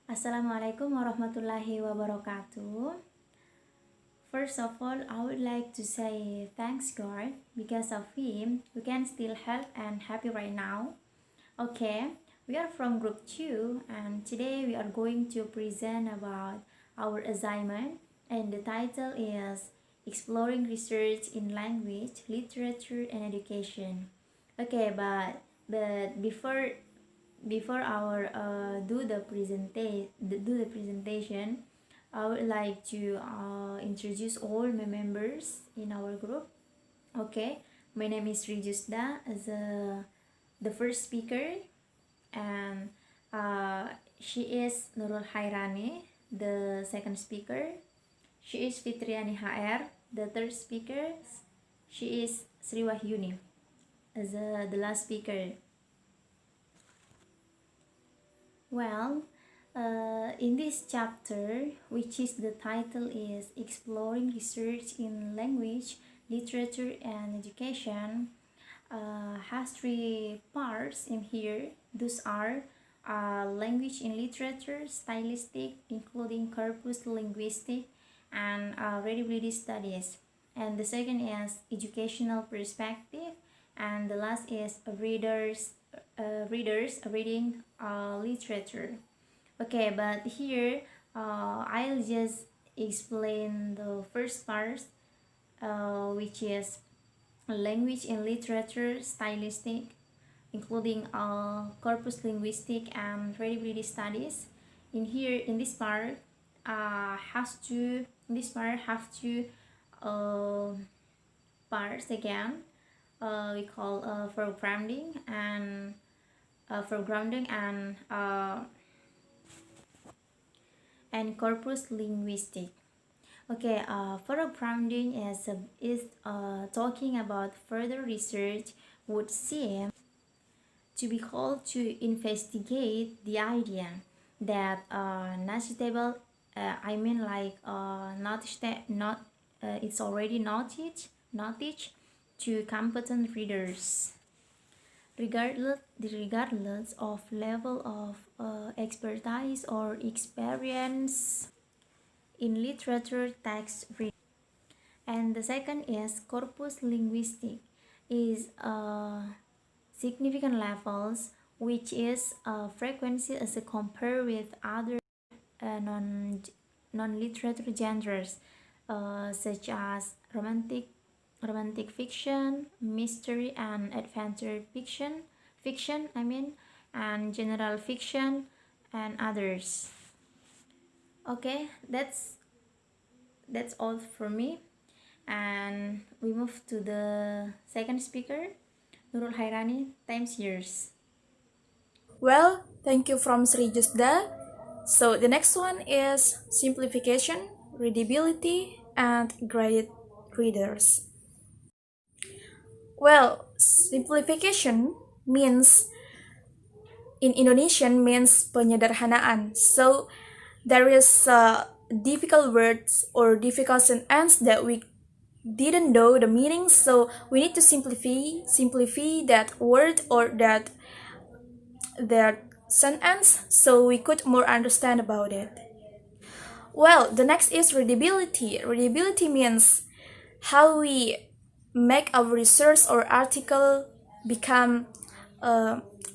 Assalamualaikum warahmatullahi wabarakatuh. First of all, I would like to say thanks God. Because of Him, we can still health and happy right now. Okay, we are from group 2 and today we are going to present about our assignment and the title is Exploring Research in Language, Literature and Education. Okay, but before our do the presentation, I would like to introduce all my members in our group. Okay, my name is Rijusda as the first speaker, and she is Nurul Hairani, the second speaker. She is Fitriani HR, the third speaker. She is Sri Wahyuni as the last speaker. Well, in this chapter, which is the title is Exploring Research in Language, Literature and Education, has three parts in here. Those are language in literature, stylistic, including corpus linguistic, and readability studies. And the second is educational perspective, and the last is readers reading literature. Okay, but here I'll just explain the first part, which is language and literature stylistic, including corpus linguistic and readability studies. In this part, have two uh, parts again. We call foregrounding and corpus linguistic. Okay, foregrounding is talking about further research would seem to be called to investigate the idea that knowledgeable, I mean like knowledge that not it's already knowledge to competent readers, regardless of level of expertise or experience in literature text reading. And the second is corpus linguistic, is significant levels, which is frequency as a compare with other non-literature genres, such as romantic fiction, mystery and adventure fiction, I mean, and general fiction and others. Okay, that's all for me, and we move to the second speaker, Nurul Hairani. Time's yours. Well, thank you from Sri Jusda. So the next one is simplification, readability, and graded readers. Well, simplification means in Indonesian means penyederhanaan. So there is difficult words or difficult sentence that we didn't know the meaning, so we need to simplify that word or that sentence so we could more understand about it. Well, the next is readability. Readability means how we make our research or article become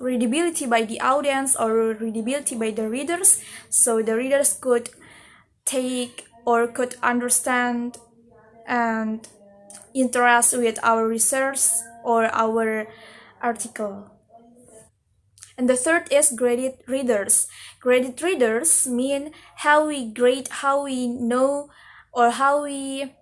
readability by the audience or readability by the readers, so the readers could take or could understand and interact with our research or our article. And the third is graded readers. Graded readers mean how we grade, how we know, or how we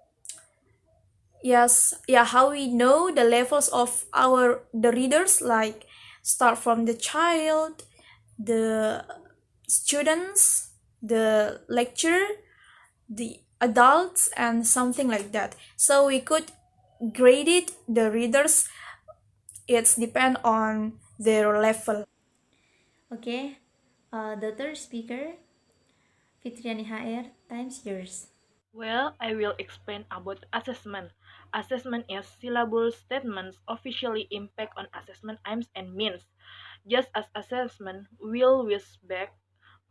know the levels of the readers, like start from the child, the students, the lecturer, the adults, and something like that. So we could grade it the readers. It's depend on their level. Okay, the third speaker, Fitriani HR. Time's yours. Well, I will explain about assessment. Assessment is syllable statements officially impact on assessment aims and means. Just as assessment will with back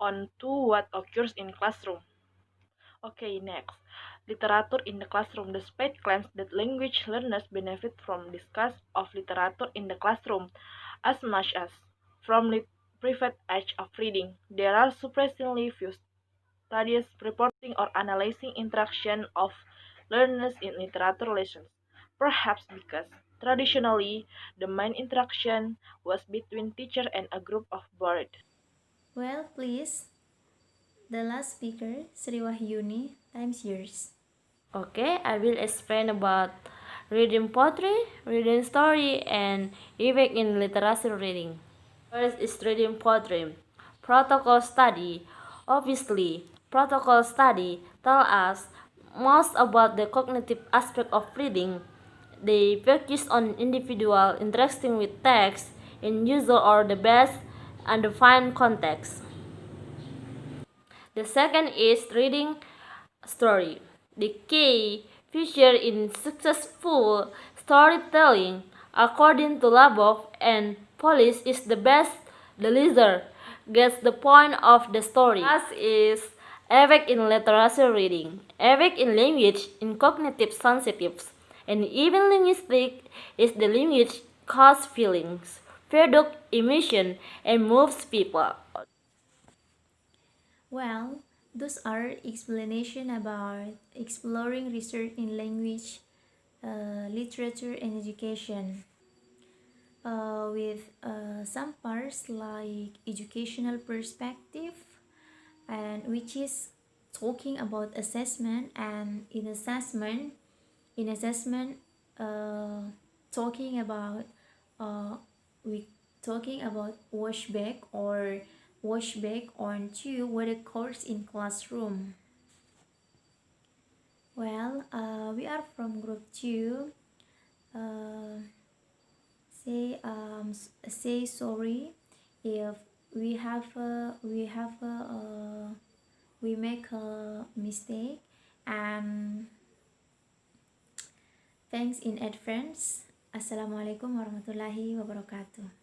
on to what occurs in classroom. Okay, next. Literature in the classroom. Despite claims that language learners benefit from discuss of literature in the classroom as much as from the private age of reading, there are surprisingly few studies reporting or analyzing interaction of learners in literature lessons. Perhaps because traditionally the main interaction was between teacher and a group of board. Well, please, the last speaker, Sri Wahyuni, time's yours. Okay, I will explain about reading poetry, reading story, and effect in literature reading. First is reading poetry. Protocol study. Obviously, protocol study tell us most about the cognitive aspect of reading. They focus on individual interacting with text in user or the best undefined context. The second is reading story. The key feature in successful storytelling, according to Labov and Polis, is the best the listener gets the point of the story. Last is effect in literature reading, effect in language, in cognitive sensitives, and even linguistic is the language causes feelings, produce emotion, and moves people. Well, those are explanation about exploring research in language, literature, and education. With some parts like educational perspective, and which is talking about assessment, and in assessment, talking about uh, we talking about washback on to what occurs in classroom. Well, we are from group 2. uh, say sorry if we make a mistake, and thanks in advance. Assalamualaikum warahmatullahi wabarakatuh.